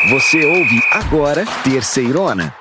Você ouve agora Terceirona.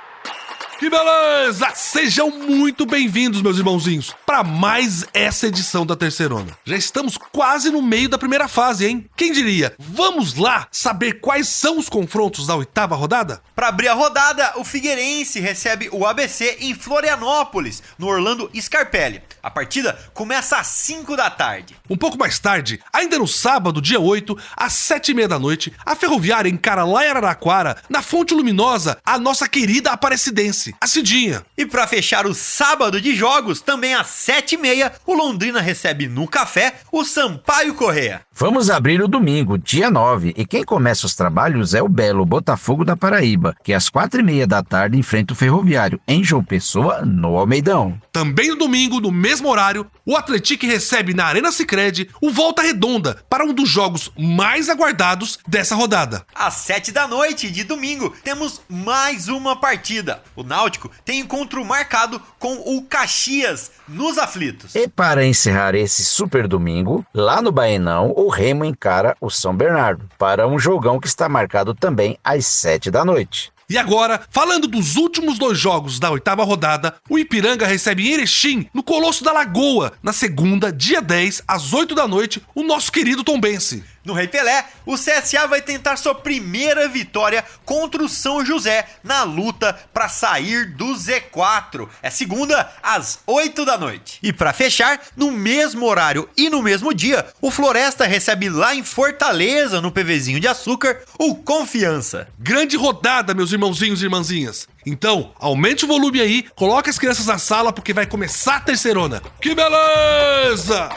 Que beleza! Sejam muito bem-vindos, meus irmãozinhos, para mais essa edição da Terceirona. Já estamos quase no meio da primeira fase, hein? Quem diria? Vamos lá saber quais são os confrontos da 8ª rodada? Para abrir a rodada, o Figueirense recebe o ABC em Florianópolis, no Orlando Scarpelli. A partida começa às 5 da tarde. Um pouco mais tarde, ainda no sábado, dia 8, às 7h30 da noite, a Ferroviária encara lá em Araraquara, na Fonte Luminosa, a nossa querida Aparecidense, a Cidinha. E para fechar o sábado de jogos, também às 7h30, o Londrina recebe no Café o Sampaio Corrêa. Vamos abrir o domingo, dia 9, e quem começa os trabalhos é o belo Botafogo da Paraíba, que às 4h30 da tarde enfrenta o Ferroviário, em João Pessoa, no Almeidão. Também no domingo, no mesmo horário, o Atlético recebe na Arena Sicredi o Volta Redonda para um dos jogos mais aguardados dessa rodada. Às 7 da noite de domingo, temos mais uma partida. O Náutico tem encontro marcado com o Caxias nos Aflitos. E para encerrar esse super domingo, lá no Baenão, o Remo encara o São Bernardo, para um jogão que está marcado também às 7 da noite. E agora, falando dos últimos 2 jogos da 8ª rodada, o Ipiranga recebe em Erechim, no Colosso da Lagoa, na segunda, dia 10, às 8 da noite, o nosso querido Tombense. No Rei Pelé, o CSA vai tentar sua primeira vitória contra o São José na luta para sair do Z4. É segunda, às 8 da noite. E para fechar, no mesmo horário e no mesmo dia, o Floresta recebe lá em Fortaleza, no PVzinho de Açúcar, o Confiança. Grande rodada, meus irmãozinhos e irmãzinhas. Então, aumente o volume aí, coloque as crianças na sala porque vai começar a Terceirona. Que beleza!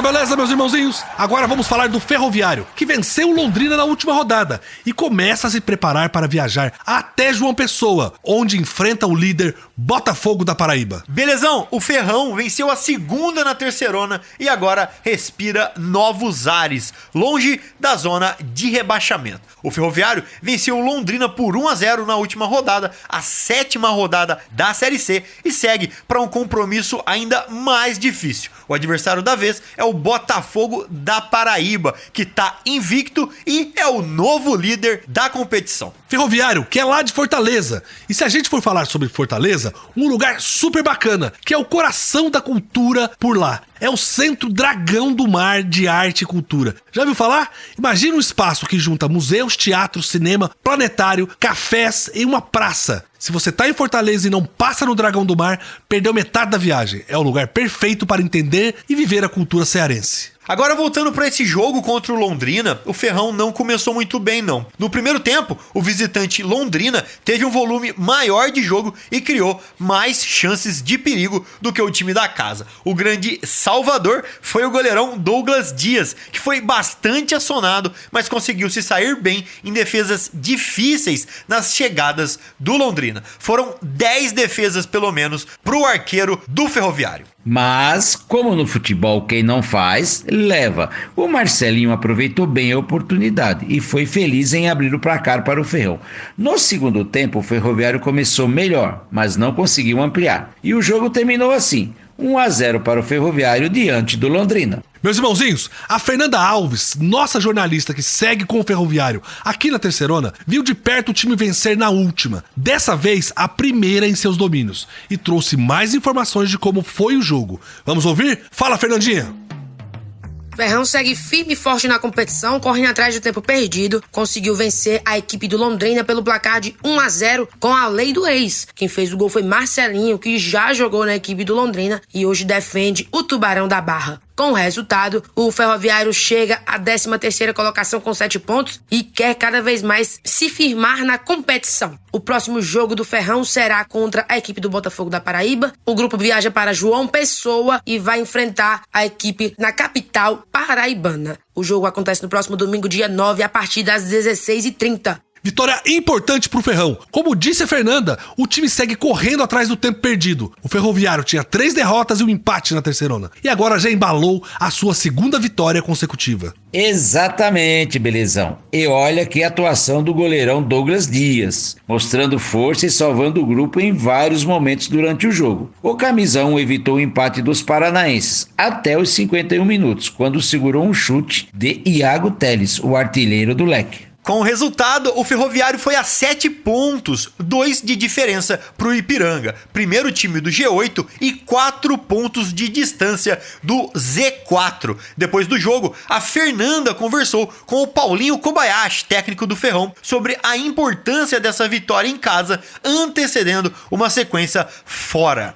Beleza, meus irmãozinhos? Agora vamos falar do Ferroviário, que venceu o Londrina na última rodada e começa a se preparar para viajar até João Pessoa, onde enfrenta o líder Botafogo da Paraíba. Belezão, o Ferrão venceu a segunda na Terceirona e agora respira novos ares, longe da zona de rebaixamento. O Ferroviário venceu o Londrina por 1-0 na última rodada, a 7ª rodada da Série C, e segue para um compromisso ainda mais difícil. O adversário da vez é o Botafogo da Paraíba, que tá invicto e é o novo líder da competição. Ferroviário, que é lá de Fortaleza. E se a gente for falar sobre Fortaleza, um lugar super bacana, que é o coração da cultura por lá. É o Centro Dragão do Mar de Arte e Cultura. Já ouviu falar? Imagina um espaço que junta museus, teatro, cinema, planetário, cafés e uma praça. Se você tá em Fortaleza e não passa no Dragão do Mar, perdeu metade da viagem. É o lugar perfeito para entender e viver a cultura cearense. Agora voltando para esse jogo contra o Londrina, o Ferrão não começou muito bem não. No primeiro tempo, o visitante Londrina teve um volume maior de jogo e criou mais chances de perigo do que o time da casa. O grande salvador foi o goleirão Douglas Dias, que foi bastante acionado, mas conseguiu se sair bem em defesas difíceis nas chegadas do Londrina. Foram 10 defesas pelo menos para o arqueiro do Ferroviário. Mas, como no futebol quem não faz, leva. O Marcelinho aproveitou bem a oportunidade e foi feliz em abrir o placar para o Ferrão. No segundo tempo, o Ferroviário começou melhor, mas não conseguiu ampliar. E o jogo terminou assim, 1-0 para o Ferroviário diante do Londrina. Meus irmãozinhos, a Fernanda Alves, nossa jornalista que segue com o Ferroviário aqui na Terceirona, viu de perto o time vencer na última, dessa vez a primeira em seus domínios, e trouxe mais informações de como foi o jogo. Vamos ouvir? Fala, Fernandinha! Ferrão segue firme e forte na competição, correndo atrás do tempo perdido, conseguiu vencer a equipe do Londrina pelo placar de 1-0 com a lei do ex. Quem fez o gol foi Marcelinho, que já jogou na equipe do Londrina e hoje defende o Tubarão da Barra. Com o resultado, o Ferroviário chega à 13ª colocação com 7 pontos e quer cada vez mais se firmar na competição. O próximo jogo do Ferrão será contra a equipe do Botafogo da Paraíba. O grupo viaja para João Pessoa e vai enfrentar a equipe na capital paraibana. O jogo acontece no próximo domingo, dia 9, a partir das 16h30. Vitória importante pro Ferrão. Como disse a Fernanda, o time segue correndo atrás do tempo perdido. O Ferroviário tinha 3 derrotas e um empate na terceirona. E agora já embalou a sua segunda vitória consecutiva. Exatamente, Belezão. E olha que atuação do goleirão Douglas Dias, mostrando força e salvando o grupo em vários momentos durante o jogo. O Camisão evitou o empate dos paranaenses até os 51 minutos, quando segurou um chute de Iago Teles, o artilheiro do Leque. Com o resultado, o Ferroviário foi a 7 pontos, 2 de diferença para o Ipiranga, primeiro time do G8 e 4 pontos de distância do Z4. Depois do jogo, a Fernanda conversou com o Paulinho Kobayashi, técnico do Ferrão, sobre a importância dessa vitória em casa, antecedendo uma sequência fora.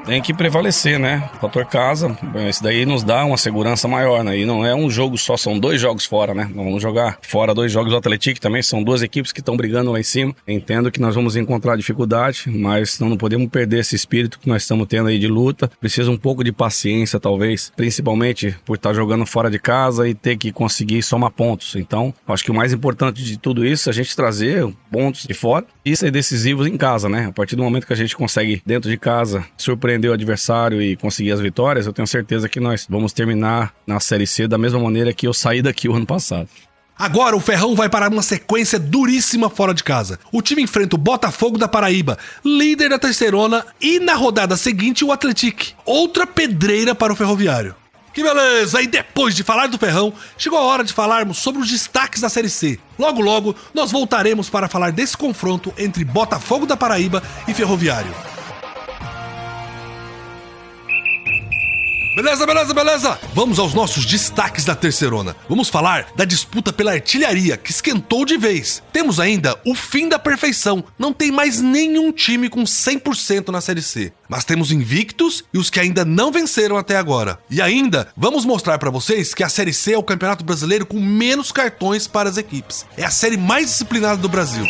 Tem que prevalecer, né? Fator casa, isso daí nos dá uma segurança maior, né? E não é um jogo só, são 2 jogos fora, né? Nós vamos jogar fora 2 jogos do Atlético também, são 2 equipes que estão brigando lá em cima. Entendo que nós vamos encontrar dificuldade, mas não podemos perder esse espírito que nós estamos tendo aí de luta. Precisa um pouco de paciência, talvez, principalmente por estar jogando fora de casa e ter que conseguir somar pontos. Então, acho que o mais importante de tudo isso é a gente trazer pontos de fora e ser decisivos em casa, né? A partir do momento que a gente consegue, dentro de casa, surpreender o adversário e conseguir as vitórias, eu tenho certeza que nós vamos terminar na Série C da mesma maneira que eu saí daqui o ano passado. Agora o Ferrão vai parar uma sequência duríssima fora de casa. O time enfrenta o Botafogo da Paraíba, líder da terceirona, e na rodada seguinte o Atlético. Outra pedreira para o Ferroviário. Que beleza! E depois de falar do Ferrão, chegou a hora de falarmos sobre os destaques da Série C. Logo logo, nós voltaremos para falar desse confronto entre Botafogo da Paraíba e Ferroviário. Beleza! Vamos aos nossos destaques da terceirona. Vamos falar da disputa pela artilharia, que esquentou de vez. Temos ainda o fim da perfeição. Não tem mais nenhum time com 100% na Série C. Mas temos invictos e os que ainda não venceram até agora. E ainda, vamos mostrar pra vocês que a Série C é o campeonato brasileiro com menos cartões para as equipes. É a série mais disciplinada do Brasil.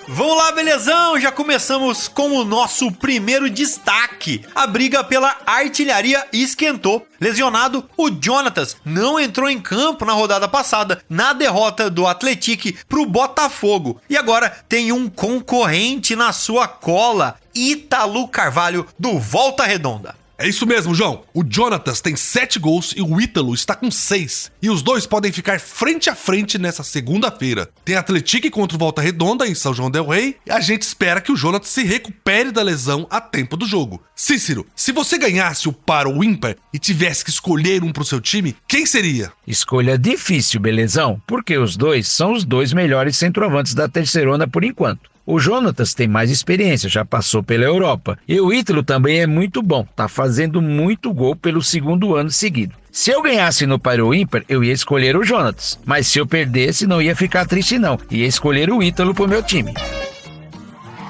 Vamos lá, belezão? Já começamos com o nosso primeiro destaque. A briga pela artilharia esquentou. Lesionado, o Jonatas não entrou em campo na rodada passada, na derrota do Atlético pro Botafogo. E agora tem um concorrente na sua cola, Ítalo Carvalho, do Volta Redonda. É isso mesmo, João. O Jonatas tem 7 gols e o Ítalo está com 6. E os dois podem ficar frente a frente nessa segunda-feira. Tem Atlético contra o Volta Redonda em São João del Rei. E a gente espera que o Jonatas se recupere da lesão a tempo do jogo. Cícero, se você ganhasse o par ou ímpar e tivesse que escolher um pro seu time, quem seria? Escolha difícil, Belezão, porque os dois são os 2 melhores centroavantes da terceirona por enquanto. O Jonatas tem mais experiência, já passou pela Europa. E o Ítalo também é muito bom, tá fazendo muito gol pelo 2º ano seguido. Se eu ganhasse no par ou ímpar, eu ia escolher o Jonatas. Mas se eu perdesse, não ia ficar triste não. Ia escolher o Ítalo pro meu time.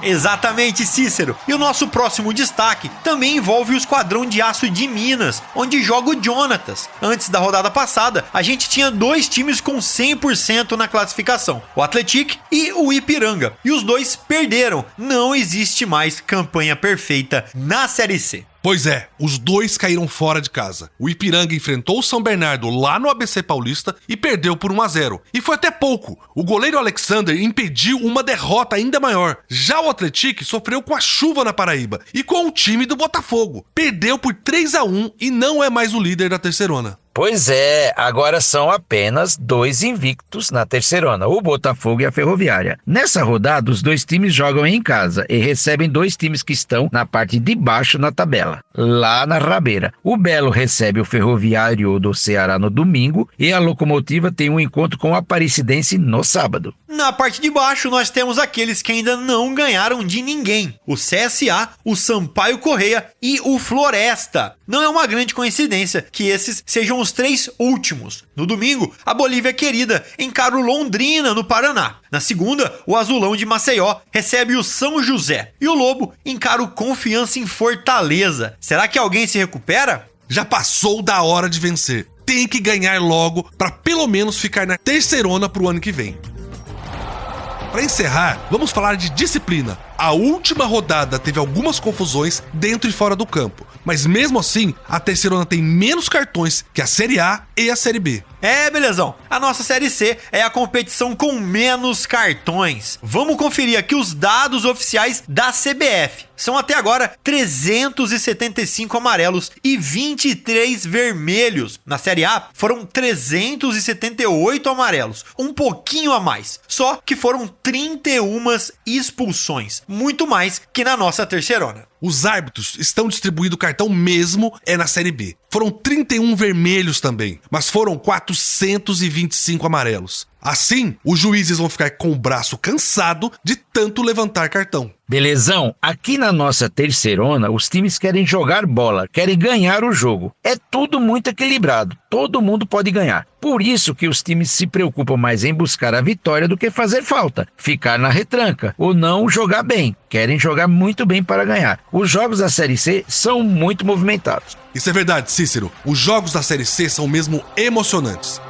Exatamente, Cícero. E o nosso próximo destaque também envolve o Esquadrão de Aço de Minas, onde joga o Jonatas. Antes da rodada passada, a gente tinha 2 times com 100% na classificação, o Atlético e o Ipiranga. E os 2 perderam. Não existe mais campanha perfeita na Série C. Pois é, os 2 caíram fora de casa. O Ipiranga enfrentou o São Bernardo lá no ABC Paulista e perdeu por 1-0. E foi até pouco. O goleiro Alexander impediu uma derrota ainda maior. Já o Atlético sofreu com a chuva na Paraíba e com o time do Botafogo. Perdeu por 3-1 e não é mais o líder da terceirona. Pois é, agora são apenas 2 invictos na terceirona, o Botafogo e a Ferroviária. Nessa rodada, os 2 times jogam em casa e recebem 2 times que estão na parte de baixo na tabela, lá na rabeira. O Belo recebe o Ferroviário do Ceará no domingo e a Locomotiva tem um encontro com o Aparecidense no sábado. Na parte de baixo, nós temos aqueles que ainda não ganharam de ninguém. O CSA, o Sampaio Correia e o Floresta. Não é uma grande coincidência que esses sejam os 3 últimos. No domingo, a Bolívia Querida encara o Londrina, no Paraná. Na segunda, o Azulão de Maceió recebe o São José. E o Lobo encara o Confiança em Fortaleza. Será que alguém se recupera? Já passou da hora de vencer. Tem que ganhar logo para pelo menos ficar na terceirona pro ano que vem. Para encerrar, vamos falar de disciplina. A última rodada teve algumas confusões dentro e fora do campo. Mas mesmo assim, a Terceirona tem menos cartões que a Série A e a Série B. Belezão. A nossa Série C é a competição com menos cartões. Vamos conferir aqui os dados oficiais da CBF. São até agora 375 amarelos e 23 vermelhos. Na Série A foram 378 amarelos, um pouquinho a mais. Só que foram 31 expulsões, muito mais que na nossa Terceirona. Os árbitros estão distribuindo o cartão mesmo na Série B. Foram 31 vermelhos também, mas foram 425 amarelos. Assim, os juízes vão ficar com o braço cansado de tanto levantar cartão. Belezão, aqui na nossa Terceirona, os times querem jogar bola, querem ganhar o jogo. É tudo muito equilibrado, todo mundo pode ganhar. Por isso que os times se preocupam mais em buscar a vitória do que fazer falta, ficar na retranca ou não jogar bem. Querem jogar muito bem para ganhar. Os jogos da Série C são muito movimentados. Isso é verdade, Cícero. Os jogos da Série C são mesmo emocionantes.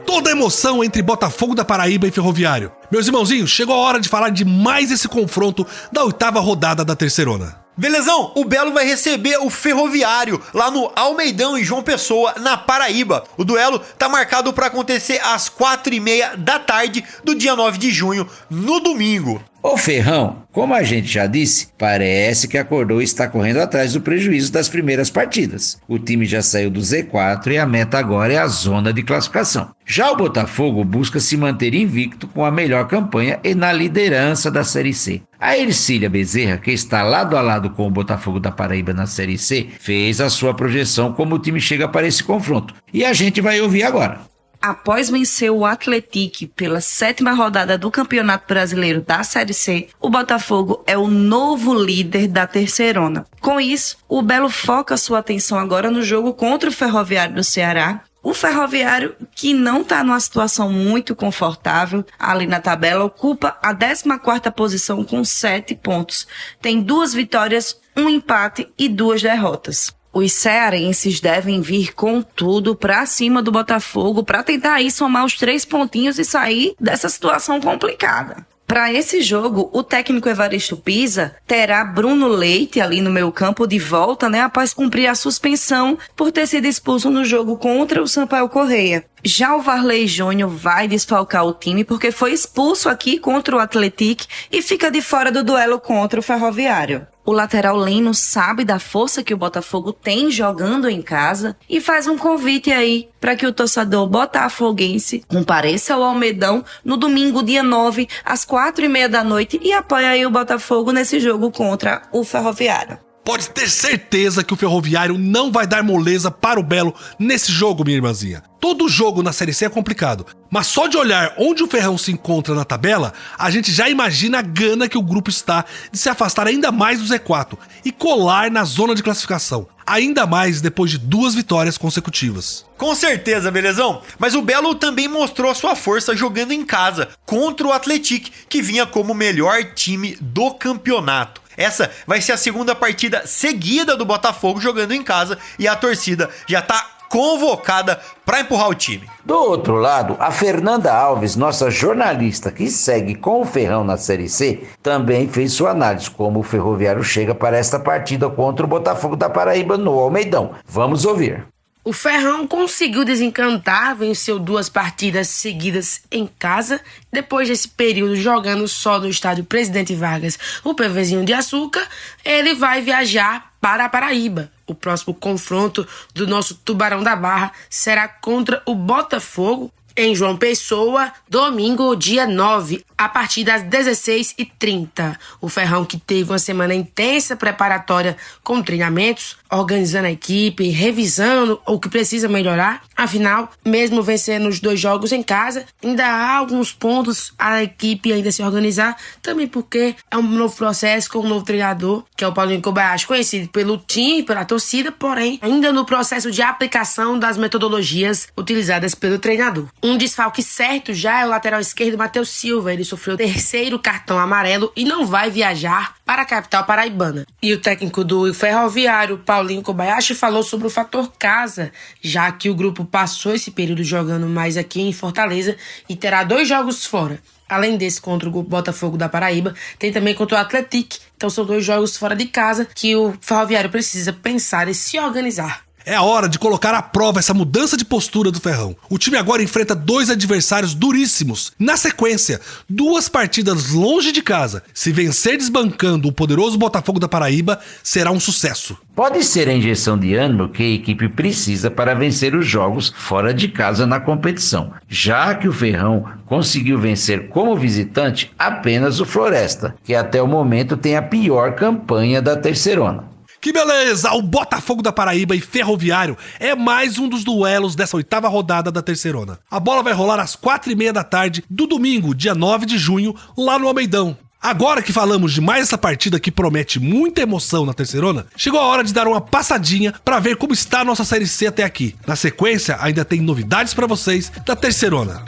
Toda a emoção entre Botafogo da Paraíba e Ferroviário. Meus irmãozinhos, chegou a hora de falar de mais esse confronto da 8ª rodada da Terceirona. Belezão, o Belo vai receber o Ferroviário lá no Almeidão, em João Pessoa, na Paraíba. O duelo tá marcado para acontecer às 4h30 da tarde do dia 9 de junho, no domingo. O Ferrão, como a gente já disse, parece que acordou e está correndo atrás do prejuízo das primeiras partidas. O time já saiu do Z4 e a meta agora é a zona de classificação. Já o Botafogo busca se manter invicto com a melhor campanha e na liderança da Série C. A Ercília Bezerra, que está lado a lado com o Botafogo da Paraíba na Série C, fez a sua projeção como o time chega para esse confronto. E a gente vai ouvir agora. Após vencer o Atlético pela 7ª rodada do Campeonato Brasileiro da Série C, o Botafogo é o novo líder da Terceirona. Com isso, o Belo foca sua atenção agora no jogo contra o Ferroviário do Ceará. O Ferroviário, que não está numa situação muito confortável ali na tabela, ocupa a 14ª posição com 7 pontos. Tem 2 vitórias, 1 empate e 2 derrotas. Os cearenses devem vir com tudo para cima do Botafogo para tentar aí somar os 3 pontinhos e sair dessa situação complicada. Para esse jogo, o técnico Evaristo Pisa terá Bruno Leite ali no meio campo de volta, após cumprir a suspensão por ter sido expulso no jogo contra o Sampaio Corrêa. Já o Varley Júnior vai desfalcar o time porque foi expulso aqui contra o Atlético e fica de fora do duelo contra o Ferroviário. O lateral Lino sabe da força que o Botafogo tem jogando em casa e faz um convite aí para que o torcedor botafoguense compareça ao Almeidão no domingo, dia 9, às 4h30 da noite e apoie aí o Botafogo nesse jogo contra o Ferroviário. Pode ter certeza que o Ferroviário não vai dar moleza para o Belo nesse jogo, minha irmãzinha. Todo jogo na Série C é complicado, mas só de olhar onde o Ferrão se encontra na tabela, a gente já imagina a gana que o grupo está de se afastar ainda mais do Z4 e colar na zona de classificação, ainda mais depois de 2 vitórias consecutivas. Com certeza, belezão? Mas o Belo também mostrou a sua força jogando em casa contra o Atlético, que vinha como o melhor time do campeonato. Essa vai ser a 2ª partida seguida do Botafogo jogando em casa e a torcida já tá convocada para empurrar o time. Do outro lado, a Fernanda Alves, nossa jornalista que segue com o Ferrão na Série C, também fez sua análise como o Ferroviário chega para esta partida contra o Botafogo da Paraíba no Almeidão. Vamos ouvir. O Ferrão conseguiu desencantar, venceu 2 partidas seguidas em casa. Depois desse período jogando só no estádio Presidente Vargas, o PVzinho de Açúcar, ele vai viajar para a Paraíba. O próximo confronto do nosso Tubarão da Barra será contra o Botafogo, em João Pessoa, domingo, dia 9, a partir das 16h30. O Ferrão, que teve uma semana intensa preparatória com treinamentos, organizando a equipe, revisando o que precisa melhorar. Afinal, mesmo vencendo os 2 jogos em casa, ainda há alguns pontos a equipe ainda se organizar, também porque é um novo processo com um novo treinador, que é o Paulinho Kobayashi, conhecido pelo time, pela torcida, porém, ainda no processo de aplicação das metodologias utilizadas pelo treinador. Um desfalque certo já é o lateral esquerdo Matheus Silva. Ele sofreu o 3º cartão amarelo e não vai viajar para a capital paraibana. E o técnico do Ferroviário, Paulinho Kobayashi, falou sobre o fator casa, já que o grupo passou esse período jogando mais aqui em Fortaleza e terá 2 jogos fora. Além desse contra o Botafogo da Paraíba, tem também contra o Atlético Então são 2 jogos fora de casa que o Ferroviário precisa pensar e se organizar. É a hora de colocar à prova essa mudança de postura do Ferrão. O time agora enfrenta 2 adversários duríssimos. Na sequência, 2 partidas longe de casa. Se vencer desbancando o poderoso Botafogo da Paraíba, será um sucesso. Pode ser a injeção de ânimo que a equipe precisa para vencer os jogos fora de casa na competição, já que o Ferrão conseguiu vencer como visitante apenas o Floresta, que até o momento tem a pior campanha da Terceirona. Que beleza! O Botafogo da Paraíba e Ferroviário é mais um dos duelos dessa 8ª rodada da Terceirona. A bola vai rolar às 4h30 da tarde do domingo, dia 9 de junho, lá no Almeidão. Agora que falamos de mais essa partida que promete muita emoção na Terceirona, chegou a hora de dar uma passadinha para ver como está a nossa Série C até aqui. Na sequência, ainda tem novidades para vocês da Terceirona.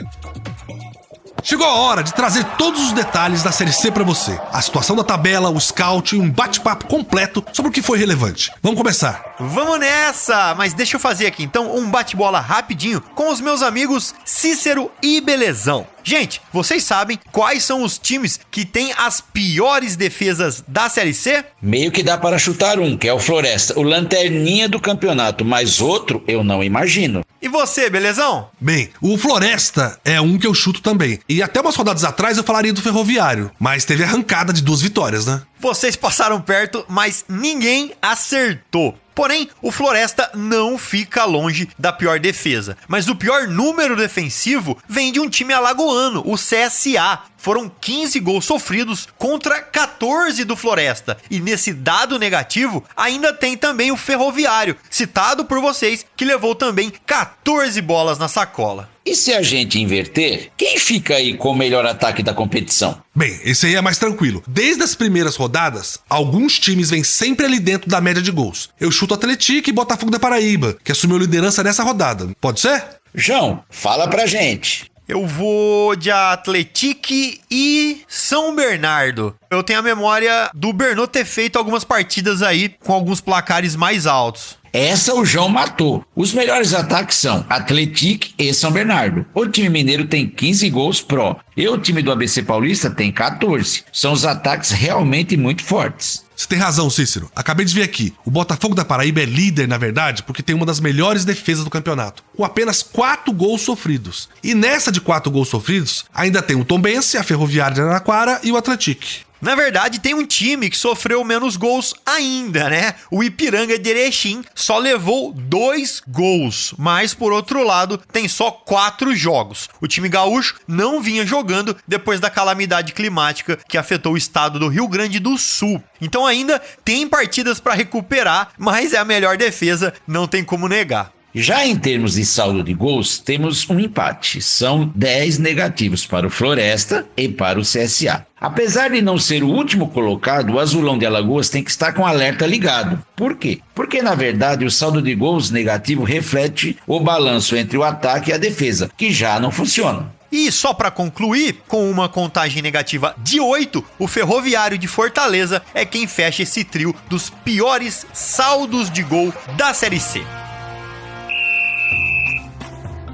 Chegou a hora de trazer todos os detalhes da Série C pra você. A situação da tabela, o scout e um bate-papo completo sobre o que foi relevante. Vamos começar. Vamos nessa! Mas deixa eu fazer aqui então um bate-bola rapidinho com os meus amigos Cícero e Belezão. Gente, vocês sabem quais são os times que têm as piores defesas da Série C? Meio que dá para chutar um, que é o Floresta, o lanterninha do campeonato, mas outro eu não imagino. E você, Belezão? Bem, o Floresta é um que eu chuto também. E até umas rodadas atrás eu falaria do Ferroviário, mas teve arrancada de 2 vitórias, né? Vocês passaram perto, mas ninguém acertou. Porém, o Floresta não fica longe da pior defesa. Mas o pior número defensivo vem de um time alagoano, o CSA. Foram 15 gols sofridos contra 14 do Floresta. E nesse dado negativo, ainda tem também o Ferroviário, citado por vocês, que levou também 14 bolas na sacola. E se a gente inverter, quem fica aí com o melhor ataque da competição? Bem, esse aí é mais tranquilo. Desde as primeiras rodadas, alguns times vêm sempre ali dentro da média de gols. Eu chuto Atlético e Botafogo da Paraíba, que assumiu liderança nessa rodada. Pode ser? João, fala pra gente. Eu vou de Atlético e São Bernardo. Eu tenho a memória do Bernot ter feito algumas partidas aí com alguns placares mais altos. Essa o João matou. Os melhores ataques são Atlético e São Bernardo. O time mineiro tem 15 gols pró. E o time do ABC Paulista tem 14. São os ataques realmente muito fortes. Você tem razão, Cícero. Acabei de ver aqui. O Botafogo da Paraíba é líder, na verdade, porque tem uma das melhores defesas do campeonato, com apenas 4 gols sofridos. E nessa de 4 gols sofridos, ainda tem o Tombense, a Ferroviária de Araraquara e o Atlético. Na verdade, tem um time que sofreu menos gols ainda, né? O Ipiranga de Erechim só levou 2 gols, mas por outro lado, tem só 4 jogos. O time gaúcho não vinha jogando depois da calamidade climática que afetou o estado do Rio Grande do Sul. Então ainda tem partidas para recuperar, mas é a melhor defesa, não tem como negar. Já em termos de saldo de gols, temos um empate. São 10 negativos para o Floresta e para o CSA. Apesar de não ser o último colocado, o Azulão de Alagoas tem que estar com o alerta ligado. Por quê? Porque, na verdade, o saldo de gols negativo reflete o balanço entre o ataque e a defesa, que já não funciona. E só para concluir, com uma contagem negativa de 8, o Ferroviário de Fortaleza é quem fecha esse trio dos piores saldos de gol da Série C.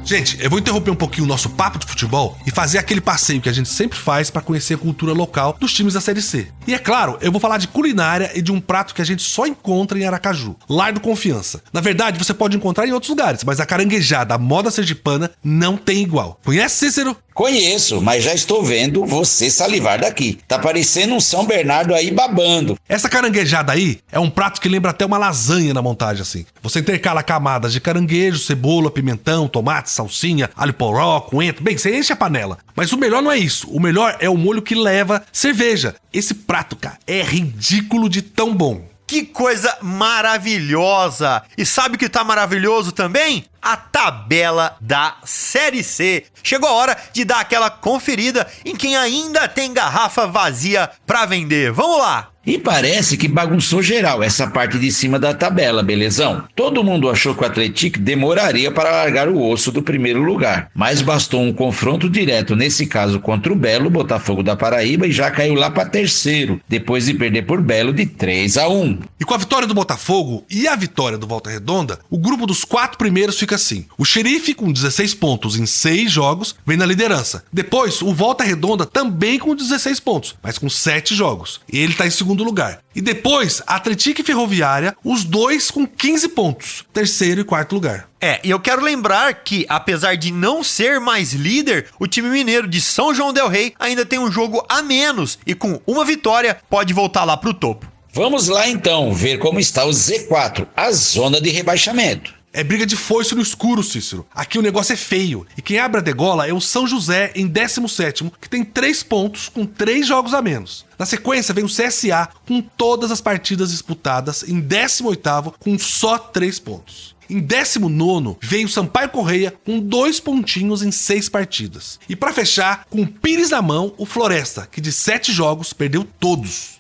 Gente, eu vou interromper um pouquinho o nosso papo de futebol e fazer aquele passeio que a gente sempre faz para conhecer a cultura local dos times da Série C. E é claro, eu vou falar de culinária e de um prato que a gente só encontra em Aracaju, Lar do Confiança. Na verdade, você pode encontrar em outros lugares, mas a caranguejada, a moda sergipana, não tem igual. Conhece, Cícero? Conheço, mas já estou vendo você salivar daqui. Tá parecendo um São Bernardo aí babando. Essa caranguejada aí é um prato que lembra até uma lasanha na montagem, assim. Você intercala camadas de caranguejo, cebola, pimentão, tomate, salsinha, alho poró, coentro. Bem, você enche a panela. Mas o melhor não é isso. O melhor é o molho que leva cerveja. Esse prato, cara, é ridículo de tão bom. Que coisa maravilhosa! E sabe o que tá maravilhoso também? A tabela da Série C. Chegou a hora de dar aquela conferida em quem ainda tem garrafa vazia pra vender. Vamos lá! E parece que bagunçou geral essa parte de cima da tabela, belezão? Todo mundo achou que o Atlético demoraria para largar o osso do primeiro lugar, mas bastou um confronto direto, nesse caso contra o Belo, Botafogo da Paraíba, e já caiu lá para terceiro, depois de perder por Belo de 3-1. E com a vitória do Botafogo e a vitória do Volta Redonda, o grupo dos 4 primeiros fica assim. O Xerife, com 16 pontos em 6 jogos, vem na liderança. Depois, o Volta Redonda também com 16 pontos, mas com 7 jogos. Ele tá em segundo segundo lugar. E depois, Atlético e Ferroviária, os dois com 15 pontos, terceiro e quarto lugar. E eu quero lembrar que, apesar de não ser mais líder, o time mineiro de São João del Rei ainda tem um jogo a menos e com uma vitória pode voltar lá pro topo. Vamos lá então ver como está o Z4, a zona de rebaixamento. É briga de foice no escuro, Cícero. Aqui o negócio é feio. E quem abre a degola é o São José em 17º, que tem 3 pontos com 3 jogos a menos. Na sequência vem o CSA com todas as partidas disputadas em 18º com só 3 pontos. Em 19º vem o Sampaio Correia com 2 pontinhos em 6 partidas. E para fechar, com o Pires na mão, o Floresta, que de 7 jogos perdeu todos.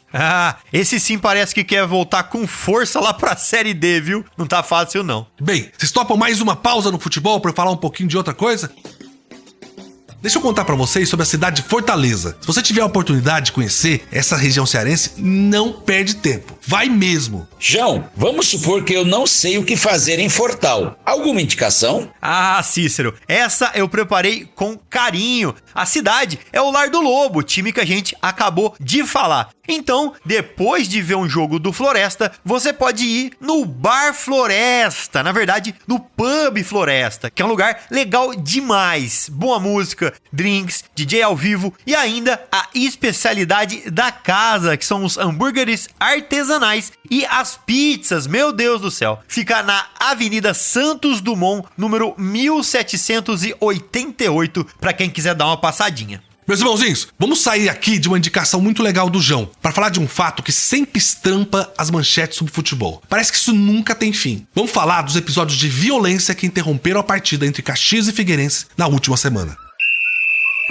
Esse sim parece que quer voltar com força lá pra Série D, viu? Não tá fácil, não. Bem, vocês topam mais uma pausa no futebol pra eu falar um pouquinho de outra coisa? Deixa eu contar pra vocês sobre a cidade de Fortaleza. Se você tiver a oportunidade de conhecer essa região cearense, não perde tempo. Vai mesmo. João, vamos supor que eu não sei o que fazer em Fortal. Alguma indicação? Cícero, essa eu preparei com carinho. A cidade é o Lar do Lobo, time que a gente acabou de falar. Então, depois de ver um jogo do Floresta, você pode ir no Bar Floresta, na verdade, no Pub Floresta, que é um lugar legal demais. Boa música, drinks, DJ ao vivo e ainda a especialidade da casa, que são os hambúrgueres artesanais e as pizzas, meu Deus do céu. Fica na Avenida Santos Dumont, número 1788, para quem quiser dar uma passadinha. Meus irmãozinhos, vamos sair aqui de uma indicação muito legal do João, para falar de um fato que sempre estampa as manchetes sobre futebol. Parece que isso nunca tem fim. Vamos falar dos episódios de violência que interromperam a partida entre Caxias e Figueirense na última semana.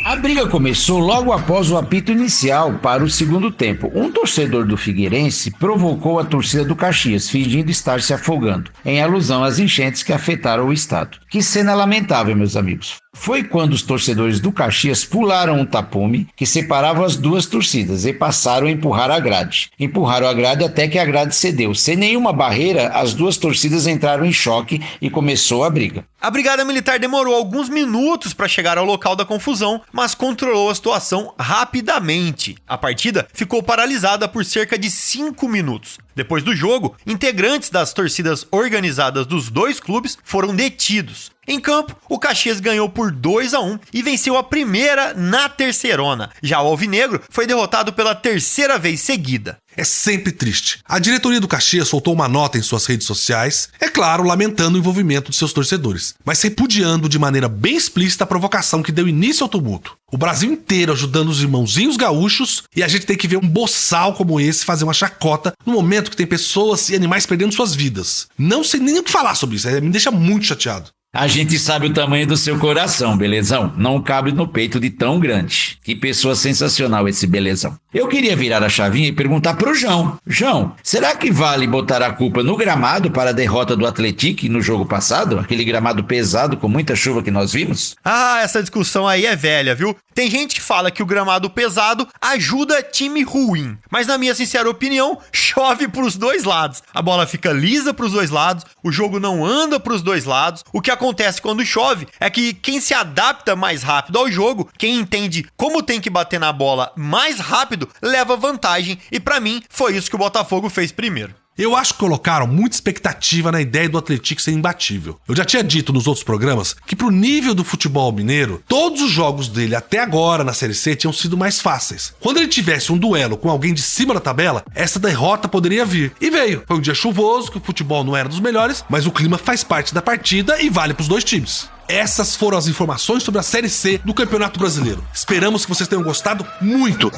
A briga começou logo após o apito inicial para o segundo tempo. Um torcedor do Figueirense provocou a torcida do Caxias, fingindo estar se afogando, em alusão às enchentes que afetaram o estado. Que cena lamentável, meus amigos. Foi quando os torcedores do Caxias pularam um tapume que separava as duas torcidas e passaram a empurrar a grade. Empurraram a grade até que a grade cedeu. Sem nenhuma barreira, as duas torcidas entraram em choque e começou a briga. A Brigada Militar demorou alguns minutos para chegar ao local da confusão, mas controlou a situação rapidamente. A partida ficou paralisada por cerca de 5 minutos. Depois do jogo, integrantes das torcidas organizadas dos dois clubes foram detidos. Em campo, o Caxias ganhou por 2-1 e venceu a primeira na terceirona. Já o Alvinegro foi derrotado pela terceira vez seguida. É sempre triste. A diretoria do Caxias soltou uma nota em suas redes sociais, é claro, lamentando o envolvimento de seus torcedores, mas repudiando de maneira bem explícita a provocação que deu início ao tumulto. O Brasil inteiro ajudando os irmãozinhos gaúchos e a gente tem que ver um boçal como esse fazer uma chacota no momento que tem pessoas e animais perdendo suas vidas. Não sei nem o que falar sobre isso, me deixa muito chateado. A gente sabe o tamanho do seu coração, belezão. Não cabe no peito de tão grande. Que pessoa sensacional esse belezão. Eu queria virar a chavinha e perguntar pro João. João, será que vale botar a culpa no gramado para a derrota do Atlético no jogo passado? Aquele gramado pesado com muita chuva que nós vimos? Essa discussão aí é velha, viu? Tem gente que fala que o gramado pesado ajuda time ruim. Mas na minha sincera opinião, chove pros dois lados. A bola fica lisa pros dois lados, o jogo não anda pros dois lados. O que acontece quando chove é que quem se adapta mais rápido ao jogo, quem entende como tem que bater na bola mais rápido, leva vantagem. E pra mim, foi isso que o Botafogo fez primeiro. Eu acho que colocaram muita expectativa na ideia do Atlético ser imbatível. Eu já tinha dito nos outros programas que pro nível do futebol mineiro, todos os jogos dele até agora na Série C tinham sido mais fáceis. Quando ele tivesse um duelo com alguém de cima da tabela, essa derrota poderia vir. E veio. Foi um dia chuvoso, que o futebol não era dos melhores, mas o clima faz parte da partida e vale pros dois times. Essas foram as informações sobre a Série C do Campeonato Brasileiro. Esperamos que vocês tenham gostado muito.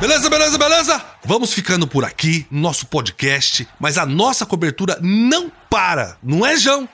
Beleza? Vamos ficando por aqui no nosso podcast, mas a nossa cobertura não para, não é, João?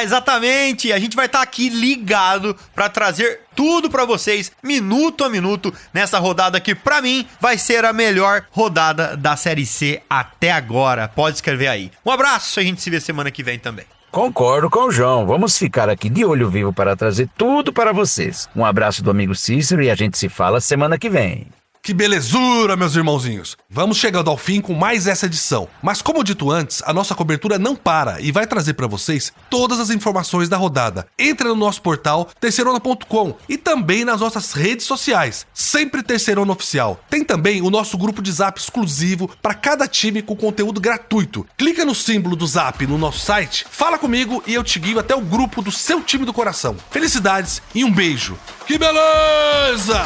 Exatamente! A gente vai estar aqui ligado para trazer tudo para vocês, minuto a minuto, nessa rodada que pra mim vai ser a melhor rodada da Série C até agora. Pode escrever aí. Um abraço, a gente se vê semana que vem também. Concordo com o João. Vamos ficar aqui de olho vivo para trazer tudo para vocês. Um abraço do amigo Cícero e a gente se fala semana que vem. Que belezura, meus irmãozinhos! Vamos chegando ao fim com mais essa edição. Mas como dito antes, a nossa cobertura não para e vai trazer para vocês todas as informações da rodada. Entra no nosso portal terceirona.com e também nas nossas redes sociais, sempre Terceirona Oficial. Tem também o nosso grupo de Zap exclusivo para cada time com conteúdo gratuito. Clica no símbolo do Zap no nosso site, fala comigo e eu te guio até o grupo do seu time do coração. Felicidades e um beijo. Que beleza!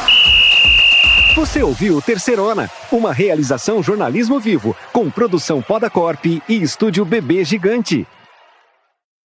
Você ouviu Terceirona, uma realização jornalismo vivo, com produção Poda Corp e estúdio Bebê Gigante.